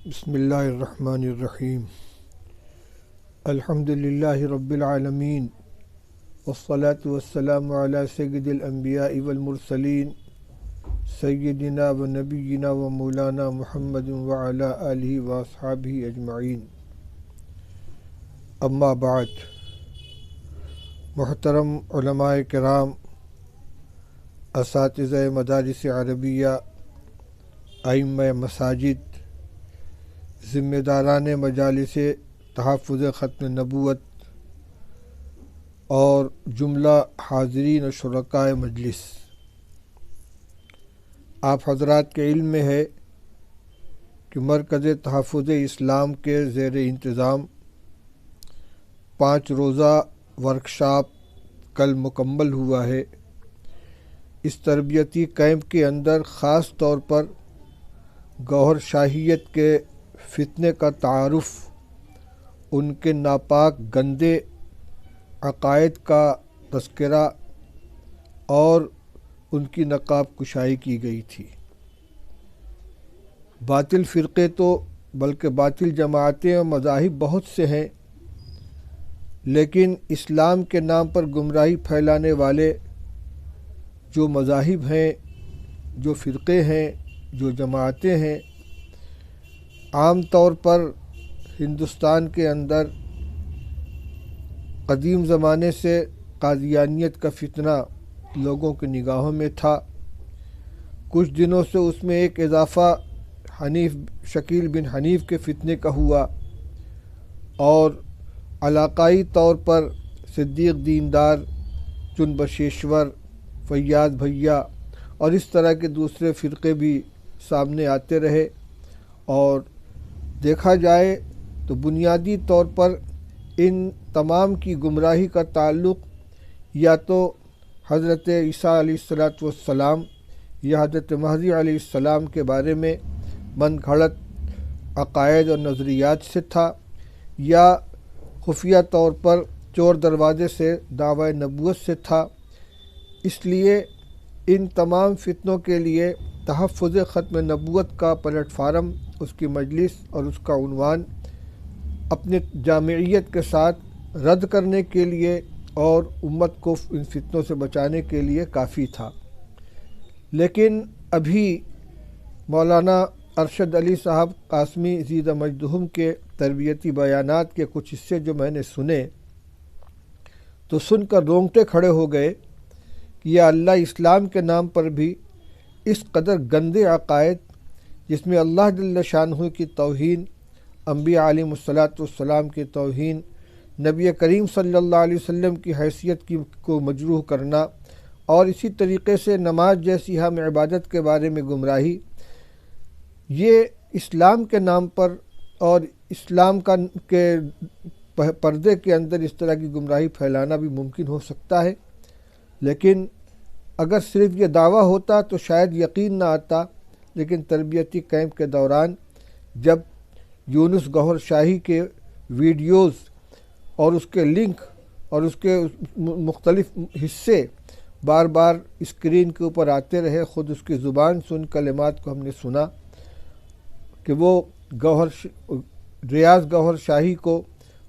بسم اللہ الرحمن الرحیم الحمد للہ رب العالمین والصلاة والسلام علی سید الانبیاء والمرسلین سیدنا و نبینا و مولانا محمد وعلی آلہ واصحابہ اجمعین اما بعد۔ محترم علماء کرام، اساتذہ مدارس عربیہ، ائمہ مساجد، ذمہ داران مجالس تحفظ ختم نبوت اور جملہ حاضرین و شرکاء مجلس، آپ حضرات کے علم میں ہے کہ مرکز تحفظ اسلام کے زیر انتظام 5 روزہ ورکشاپ کل مکمل ہوا ہے۔ اس تربیتی کیمپ کے اندر خاص طور پر گوہر شاہیت کے فتنے کا تعارف، ان کے ناپاک گندے عقائد کا تذکرہ اور ان کی نقاب کشائی کی گئی تھی۔ باطل فرقے تو بلکہ باطل جماعتیں اور مذاہب بہت سے ہیں، لیکن اسلام کے نام پر گمراہی پھیلانے والے جو مذاہب ہیں، جو فرقے ہیں، جو جماعتیں ہیں، عام طور پر ہندوستان کے اندر قدیم زمانے سے قادیانیت کا فتنہ لوگوں کی نگاہوں میں تھا۔ کچھ دنوں سے اس میں ایک اضافہ شکیل بن حنیف کے فتنے کا ہوا، اور علاقائی طور پر صدیق دیندار، چن بشیشور، فیاض بھیا اور اس طرح کے دوسرے فرقے بھی سامنے آتے رہے۔ اور دیکھا جائے تو بنیادی طور پر ان تمام کی گمراہی کا تعلق یا تو حضرت عیسیٰ علیہ السلام یا حضرت مہدی علیہ السلام کے بارے میں من گھڑت عقائد اور نظریات سے تھا، یا خفیہ طور پر چور دروازے سے دعوی نبوت سے تھا۔ اس لیے ان تمام فتنوں کے لیے تحفظ ختم نبوت کا پلیٹ فارم، اس کی مجلس اور اس کا عنوان اپنے جامعیت کے ساتھ رد کرنے کے لیے اور امت کو ان فتنوں سے بچانے کے لیے کافی تھا۔ لیکن ابھی مولانا ارشد علی صاحب قاسمی زیدہ مجدہم کے تربیتی بیانات کے کچھ حصے جو میں نے سنے تو سن کر رونگٹے کھڑے ہو گئے کہ یا اللہ، اسلام کے نام پر بھی اس قدر گندے عقائد، جس میں اللہ جل شانہ کی توہین، انبیاء علیہ السلام کی توہین، نبی کریم صلی اللہ علیہ وسلم کی حیثیت کو مجروح کرنا، اور اسی طریقے سے نماز جیسی ہم عبادت کے بارے میں گمراہی، یہ اسلام کے نام پر اور اسلام کے پردے کے اندر اس طرح کی گمراہی پھیلانا بھی ممکن ہو سکتا ہے۔ لیکن اگر صرف یہ دعویٰ ہوتا تو شاید یقین نہ آتا، لیکن تربیتی کیمپ کے دوران جب یونس گوہر شاہی کے ویڈیوز اور اس کے لنک اور اس کے مختلف حصے بار بار اسکرین کے اوپر آتے رہے، خود اس کی زبان سے ان کلمات کو ہم نے سنا کہ وہ ریاض گوہر شاہی کو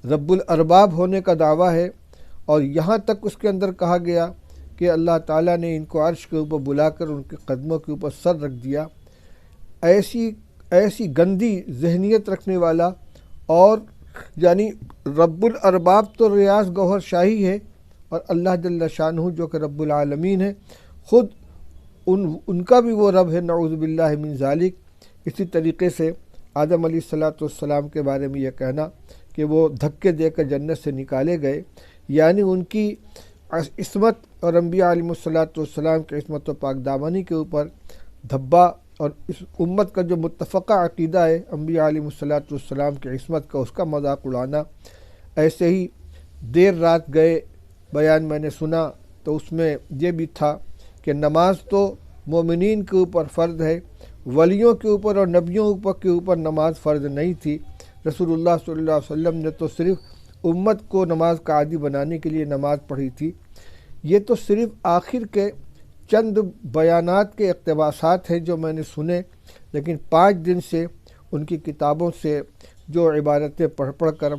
رب الارباب ہونے کا دعویٰ ہے، اور یہاں تک اس کے اندر کہا گیا کہ اللہ تعالیٰ نے ان کو عرش کے اوپر بلا کر ان کے قدموں کے اوپر سر رکھ دیا۔ ایسی گندی ذہنیت رکھنے والا، اور یعنی رب الارباب تو ریاض گوہر شاہی ہے، اور اللہ جل شانہ جو کہ رب العالمین ہے، خود ان کا بھی وہ رب ہے، نعوذ باللہ من ذالک۔ اسی طریقے سے آدم علیہ السلام کے بارے میں یہ کہنا کہ وہ دھکے دے کر جنت سے نکالے گئے، یعنی ان کی عصمت اور انبیاء علیہ السلام کی عصمت و پاک دامنی کے اوپر دھبا، اور اس امت کا جو متفقہ عقیدہ ہے انبیاء علیہ السلام کی عصمت کا، اس کا مذاق اڑانا۔ ایسے ہی دیر رات گئے بیان میں نے سنا تو اس میں یہ بھی تھا کہ نماز تو مومنین کے اوپر فرض ہے، ولیوں کے اوپر اور نبیوں کے اوپر نماز فرض نہیں تھی۔ رسول اللہ صلی اللہ علیہ وسلم نے تو صرف امت کو نماز کا عادی بنانے کے لیے نماز پڑھی تھی۔ یہ تو صرف آخر کے چند بیانات کے اقتباسات ہیں جو میں نے سنے، لیکن 5 دن سے ان کی کتابوں سے جو عبارتیں پڑھ پڑھ کر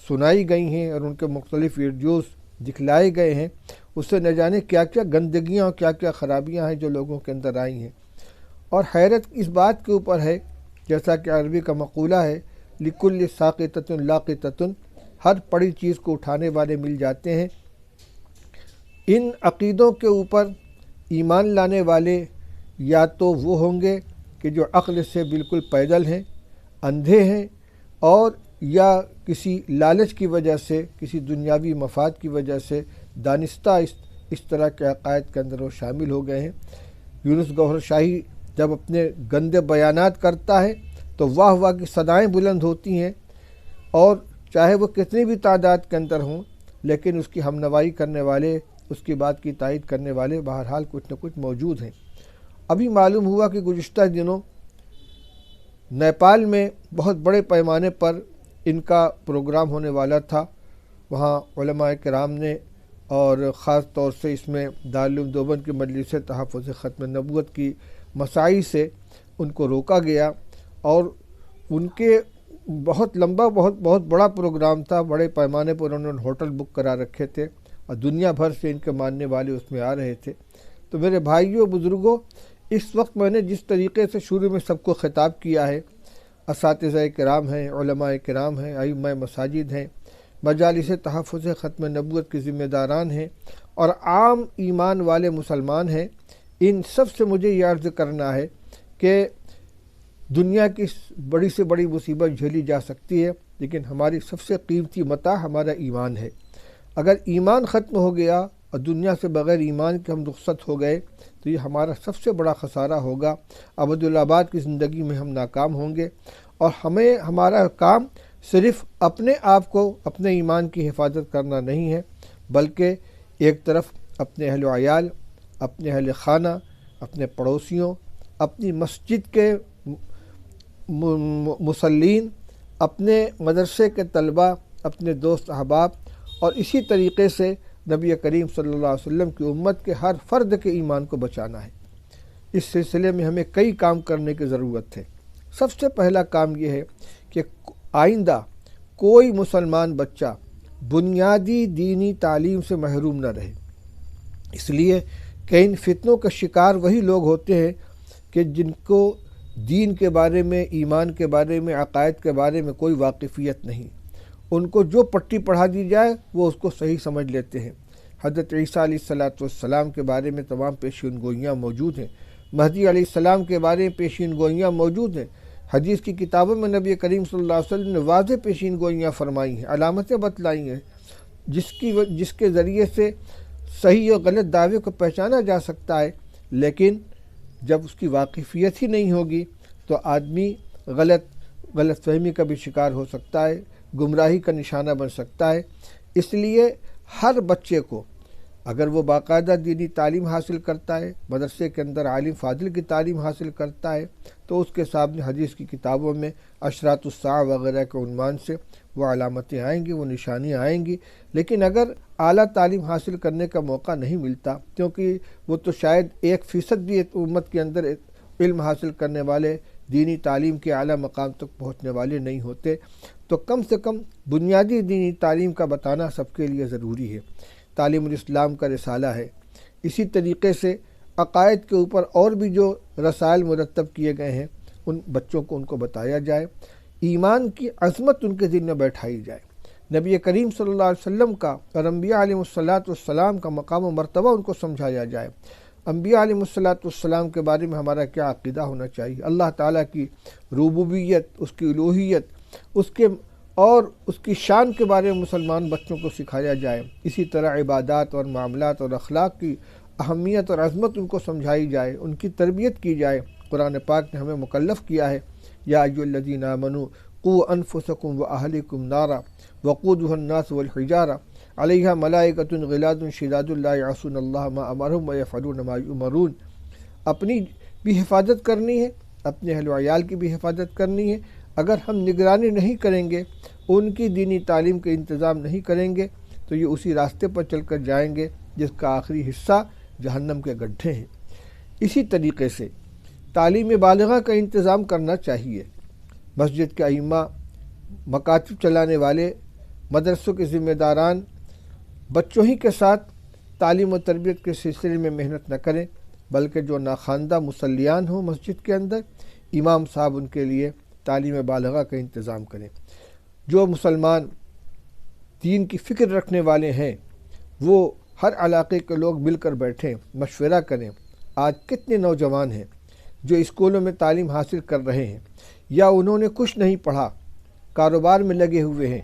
سنائی گئی ہیں اور ان کے مختلف ویڈیوز دکھلائے گئے ہیں، اس سے نہ جانے کیا کیا گندگیاں اور کیا کیا خرابیاں ہیں جو لوگوں کے اندر آئی ہیں۔ اور حیرت اس بات کے اوپر ہے، جیسا کہ عربی کا مقولہ ہے لِكُلِّ سَاقِطَةٍ لَاقِطَةٌ، ہر پڑی چیز کو اٹھانے والے مل جاتے ہیں۔ ان عقیدوں کے اوپر ایمان لانے والے یا تو وہ ہوں گے کہ جو عقل سے بالکل پیدل ہیں، اندھے ہیں، اور یا کسی لالچ کی وجہ سے، کسی دنیاوی مفاد کی وجہ سے دانستہ اس طرح کے عقائد کے اندر وہ شامل ہو گئے ہیں۔ یونس گوہر شاہی جب اپنے گندے بیانات کرتا ہے تو واہ واہ کی صدائیں بلند ہوتی ہیں، اور چاہے وہ کتنی بھی تعداد کے اندر ہوں، لیکن اس کی ہمنوائی کرنے والے، اس کی بات کی تائید کرنے والے بہرحال کچھ نہ کچھ موجود ہیں۔ ابھی معلوم ہوا کہ گزشتہ دنوں نیپال میں بہت بڑے پیمانے پر ان کا پروگرام ہونے والا تھا۔ وہاں علماء کرام نے، اور خاص طور سے اس میں دارالعلوم دیوبند کی مجلس تحفظ ختم نبوت کی مساعی سے ان کو روکا گیا، اور ان کے بہت لمبا بہت بڑا پروگرام تھا۔ بڑے پیمانے پر انہوں نے ہوٹل بک کرا رکھے تھے اور دنیا بھر سے ان کے ماننے والے اس میں آ رہے تھے۔ تو میرے بھائیوں بزرگوں، اس وقت میں نے جس طریقے سے شروع میں سب کو خطاب کیا ہے، اساتذہ کرام ہیں، علماء کرام ہیں، ائمہ مساجد ہیں، مجالس تحفظ ختم نبوت کے ذمہ داران ہیں، اور عام ایمان والے مسلمان ہیں، ان سب سے مجھے یہ عرض کرنا ہے کہ دنیا کی بڑی سے بڑی مصیبت جھیلی جا سکتی ہے، لیکن ہماری سب سے قیمتی متاع ہمارا ایمان ہے۔ اگر ایمان ختم ہو گیا اور دنیا سے بغیر ایمان کے ہم رخصت ہو گئے تو یہ ہمارا سب سے بڑا خسارہ ہوگا۔ ابدالآباد کی زندگی میں ہم ناکام ہوں گے، اور ہمارا کام صرف اپنے آپ کو، اپنے ایمان کی حفاظت کرنا نہیں ہے، بلکہ ایک طرف اپنے اہل و عیال، اپنے اہل خانہ، اپنے پڑوسیوں، اپنی مسجد کے مصلین، اپنے مدرسے کے طلباء، اپنے دوست احباب، اور اسی طریقے سے نبی کریم صلی اللہ علیہ وسلم کی امت کے ہر فرد کے ایمان کو بچانا ہے۔ اس سلسلے میں ہمیں کئی کام کرنے کی ضرورت ہے۔ سب سے پہلا کام یہ ہے کہ آئندہ کوئی مسلمان بچہ بنیادی دینی تعلیم سے محروم نہ رہے، اس لیے کہ ان فتنوں کا شکار وہی لوگ ہوتے ہیں کہ جن کو دین کے بارے میں، ایمان کے بارے میں، عقائد کے بارے میں کوئی واقفیت نہیں۔ ان کو جو پٹی پڑھا دی جائے وہ اس کو صحیح سمجھ لیتے ہیں۔ حضرت عیسیٰ علیہ السلام کے بارے میں تمام پیشین گوئیاں موجود ہیں، مہدی علیہ السلام کے بارے میں پیشین گوئیاں موجود ہیں۔ حدیث کی کتابوں میں نبی کریم صلی اللہ علیہ وسلم نے واضح پیشین گوئیاں فرمائی ہیں، علامتیں بتلائی ہیں، جس کے ذریعے سے صحیح اور غلط دعوے کو پہچانا جا سکتا ہے۔ لیکن جب اس کی واقفیت ہی نہیں ہوگی تو آدمی غلط فہمی کا بھی شکار ہو سکتا ہے، گمراہی کا نشانہ بن سکتا ہے۔ اس لیے ہر بچے کو، اگر وہ باقاعدہ دینی تعلیم حاصل کرتا ہے، مدرسے کے اندر عالم فاضل کی تعلیم حاصل کرتا ہے، تو اس کے سامنے حدیث کی کتابوں میں اشراط الساعہ وغیرہ کے عنوان سے وہ علامتیں آئیں گی، وہ نشانیاں آئیں گی۔ لیکن اگر اعلیٰ تعلیم حاصل کرنے کا موقع نہیں ملتا، کیونکہ وہ تو شاید 1% بھی امت کے اندر علم حاصل کرنے والے، دینی تعلیم کے اعلیٰ مقام تک پہنچنے والے نہیں ہوتے، تو کم سے کم بنیادی دینی تعلیم کا بتانا سب کے لیے ضروری ہے۔ تعلیم الاسلام کا رسالہ ہے۔ اسی طریقے سے عقائد کے اوپر اور بھی جو رسائل مرتب کیے گئے ہیں، ان بچوں کو ان کو بتایا جائے، ایمان کی عظمت ان کے دل میں بیٹھائی جائے، نبی کریم صلی اللہ علیہ وسلم کا اور انبیاء علیہ السلام کا مقام و مرتبہ ان کو سمجھایا جائے، انبیاء علیہ السلام کے بارے میں ہمارا کیا عقیدہ ہونا چاہیے، اللہ تعالیٰ کی ربوبیت، اس کی الوہیت، اس کی شان کے بارے میں مسلمان بچوں کو سکھایا جائے۔ اسی طرح عبادات اور معاملات اور اخلاق کی اہمیت اور عظمت ان کو سمجھائی جائے، ان کی تربیت کی جائے۔ قرآن پاک نے ہمیں مکلف کیا ہے، یا ایھا الذین آمنوا قوا انفسکم واہلکم نارا وقودھا الناس والحجارہ علیہا ملائکۃ غلاظ شداد لا یعصون اللہ ما امرہم ویفعلون ما یؤمرون۔ اپنی بھی حفاظت کرنی ہے، اپنے اہل و عیال کی بھی حفاظت کرنی ہے۔ اگر ہم نگرانی نہیں کریں گے، ان کی دینی تعلیم کے انتظام نہیں کریں گے، تو یہ اسی راستے پر چل کر جائیں گے جس کا آخری حصہ جہنم کے گڈھے ہیں۔ اسی طریقے سے تعلیم بالغہ کا انتظام کرنا چاہیے۔ مسجد کے ائمہ، مکاتب چلانے والے، مدرسوں کے ذمہ داران بچوں ہی کے ساتھ تعلیم و تربیت کے سلسلے میں محنت نہ کریں، بلکہ جو ناخواندہ مصلیان ہوں مسجد کے اندر، امام صاحب ان کے لیے تعلیم بالغہ کا انتظام کریں۔ جو مسلمان دین کی فکر رکھنے والے ہیں وہ ہر علاقے کے لوگ مل کر بیٹھیں، مشورہ کریں۔ آج کتنے نوجوان ہیں جو اسکولوں میں تعلیم حاصل کر رہے ہیں، یا انہوں نے کچھ نہیں پڑھا، کاروبار میں لگے ہوئے ہیں،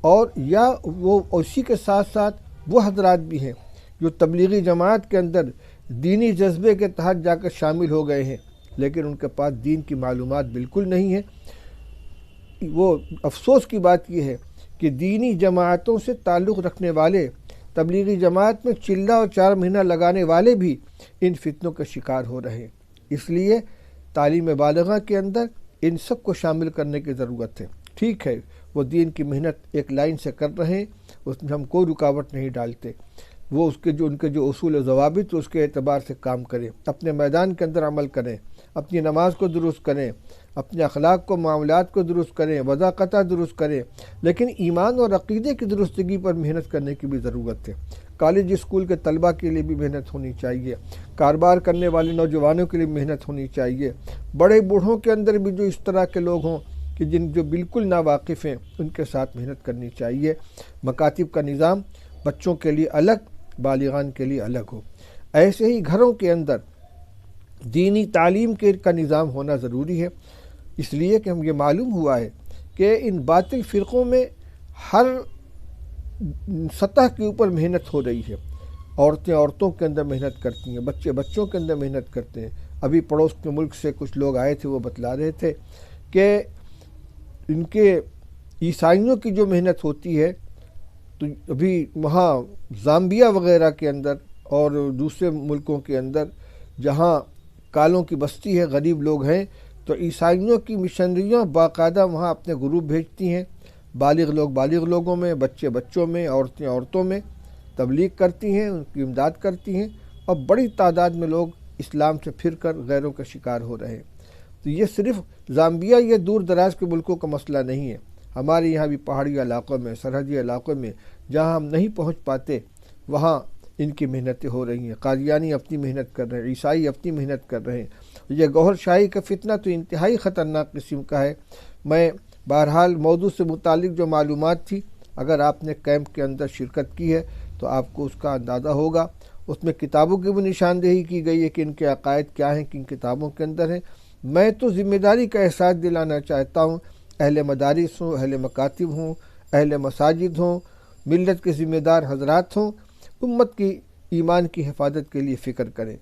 اور یا وہ اسی کے ساتھ ساتھ وہ حضرات بھی ہیں جو تبلیغی جماعت کے اندر دینی جذبے کے تحت جا کر شامل ہو گئے ہیں، لیکن ان کے پاس دین کی معلومات بالکل نہیں ہے۔ وہ افسوس کی بات یہ ہے کہ دینی جماعتوں سے تعلق رکھنے والے، تبلیغی جماعت میں چلہ اور 4 مہینہ لگانے والے بھی ان فتنوں کا شکار ہو رہے ہیں۔ اس لیے تعلیم بالغہ کے اندر ان سب کو شامل کرنے کی ضرورت ہے۔ ٹھیک ہے، وہ دین کی محنت ایک لائن سے کر رہے ہیں، اس میں ہم کوئی رکاوٹ نہیں ڈالتے، وہ ان کے جو اصول و ضوابط اس کے اعتبار سے کام کریں، اپنے میدان کے اندر عمل کریں، اپنی نماز کو درست کریں، اپنے اخلاق کو، معاملات کو درست کریں، وضاقتہ درست کریں، لیکن ایمان اور عقیدے کی درستگی پر محنت کرنے کی بھی ضرورت ہے۔ کالج اسکول کے طلبہ کے لیے بھی محنت ہونی چاہیے، کاروبار کرنے والے نوجوانوں کے لیے محنت ہونی چاہیے، بڑے بوڑھوں کے اندر بھی جو اس طرح کے لوگ ہوں کہ جو بالکل ناواقف ہیں، ان کے ساتھ محنت کرنی چاہیے۔ مکاتب کا نظام بچوں کے لیے الگ، بالغان کے لیے الگ ہو۔ ایسے ہی گھروں کے اندر دینی تعلیم کا نظام ہونا ضروری ہے، اس لیے کہ ہم یہ معلوم ہوا ہے کہ ان باطل فرقوں میں ہر سطح کے اوپر محنت ہو رہی ہے۔ عورتوں کے اندر محنت کرتی ہیں، بچوں کے اندر محنت کرتے ہیں۔ ابھی پڑوس کے ملک سے کچھ لوگ آئے تھے، وہ بتلا رہے تھے کہ ان کے عیسائیوں کی جو محنت ہوتی ہے، تو ابھی وہاں زامبیا وغیرہ کے اندر اور دوسرے ملکوں کے اندر جہاں کالوں کی بستی ہے، غریب لوگ ہیں، تو عیسائیوں کی مشنریاں باقاعدہ وہاں اپنے گروپ بھیجتی ہیں، بالغ لوگوں میں، بچوں میں، عورتوں میں تبلیغ کرتی ہیں، ان کی امداد کرتی ہیں، اور بڑی تعداد میں لوگ اسلام سے پھر کر غیروں کا شکار ہو رہے ہیں۔ تو یہ صرف زامبیا، یہ دور دراز کے ملکوں کا مسئلہ نہیں ہے، ہمارے یہاں بھی پہاڑی علاقوں میں، سرحدی علاقوں میں جہاں ہم نہیں پہنچ پاتے، وہاں ان کی محنتیں ہو رہی ہیں۔ قادیانی اپنی محنت کر رہے ہیں، عیسائی اپنی محنت کر رہے ہیں۔ یہ گوہر شاہی کا فتنہ تو انتہائی خطرناک قسم کا ہے۔ میں بہرحال موضوع سے متعلق جو معلومات تھی، اگر آپ نے کیمپ کے اندر شرکت کی ہے تو آپ کو اس کا اندازہ ہوگا۔ اس میں کتابوں کی بھی نشاندہی کی گئی ہے کہ ان کے عقائد کیا ہیں، کن کتابوں کے اندر ہیں۔ میں تو ذمہ داری کا احساس دلانا چاہتا ہوں، اہل مدارس ہوں، اہل مکاتب ہوں، اہل مساجد ہوں، ملت کے ذمہ دار حضرات ہوں، امت کی ایمان کی حفاظت کے لیے فکر کریں،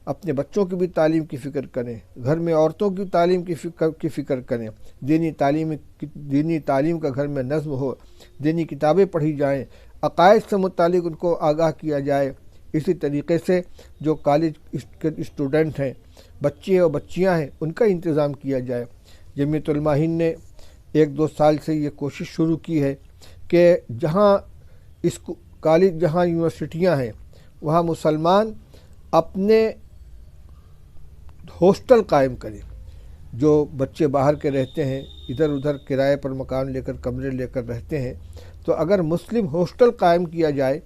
اپنے بچوں کی بھی تعلیم کی فکر کریں، گھر میں عورتوں کی تعلیم کی فکر کریں، دینی تعلیم کا گھر میں نظم ہو، دینی کتابیں پڑھی جائیں، عقائد سے متعلق ان کو آگاہ کیا جائے۔ اسی طریقے سے جو کالج کے اسٹوڈنٹ ہیں، بچے اور بچیاں ہیں، ان کا انتظام کیا جائے۔ جمعیت علماء ہند نے 1-2 سال سے یہ کوشش شروع کی ہے کہ جہاں کالج، جہاں یونیورسٹیاں ہیں، وہاں مسلمان اپنے ہاسٹل قائم کریں۔ جو بچے باہر کے رہتے ہیں، ادھر ادھر کرائے پر مکان لے کر، کمرے لے کر رہتے ہیں، تو اگر مسلم ہاسٹل قائم کیا جائے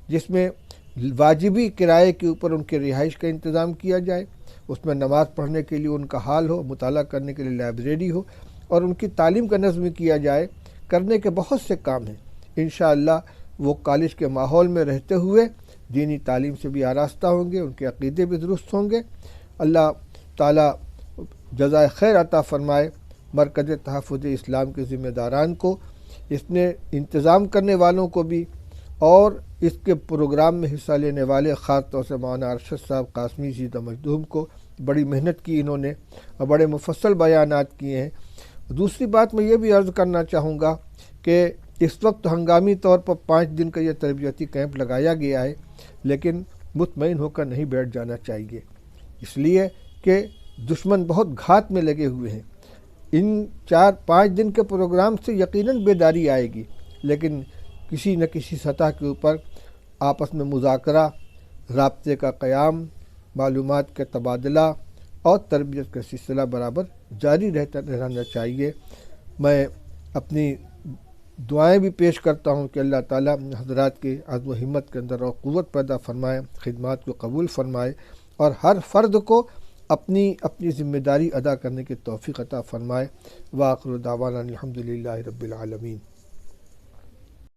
جس میں واجبی کرائے کے اوپر ان کے رہائش کا انتظام کیا جائے، اس میں نماز پڑھنے کے لیے ان کا حال ہو، مطالعہ کرنے کے لیے لائبریری ہو، اور ان کی تعلیم کا نظم کیا جائے، کرنے کے بہت سے کام ہیں۔ انشاءاللہ وہ کالج کے ماحول میں رہتے ہوئے دینی تعلیم سے بھی آراستہ ہوں گے، ان کے عقیدے بھی درست ہوں گے۔ اللہ تعالیٰ جزائے خیر عطا فرمائے مرکز تحفظ اسلام کے ذمہ داران کو، اس نے انتظام کرنے والوں کو بھی، اور اس کے پروگرام میں حصہ لینے والے خاص طور سے مولانا ارشد صاحب قاسمی زیدہ مجدوم کو۔ بڑی محنت کی انہوں نے اور بڑے مفصل بیانات کیے ہیں۔ دوسری بات میں یہ بھی عرض کرنا چاہوں گا کہ اس وقت ہنگامی طور پر 5 دن کا یہ تربیتی کیمپ لگایا گیا ہے، لیکن مطمئن ہو کر نہیں بیٹھ جانا چاہیے، اس لیے کہ دشمن بہت گھات میں لگے ہوئے ہیں۔ ان 4-5 دن کے پروگرام سے یقیناً بیداری آئے گی، لیکن کسی نہ کسی سطح کے اوپر آپس میں مذاکرہ، رابطے کا قیام، معلومات کا تبادلہ اور تربیت کا سلسلہ برابر جاری رہنا چاہیے۔ میں اپنی دعائیں بھی پیش کرتا ہوں کہ اللہ تعالیٰ حضرات کے عزم و ہمت کے اندر اور قوت پیدا فرمائے، خدمات کو قبول فرمائے، اور ہر فرد کو اپنی ذمہ داری ادا کرنے کی توفیق عطا فرمائے۔ وآخر دعوانا الحمدللہ رب العالمین۔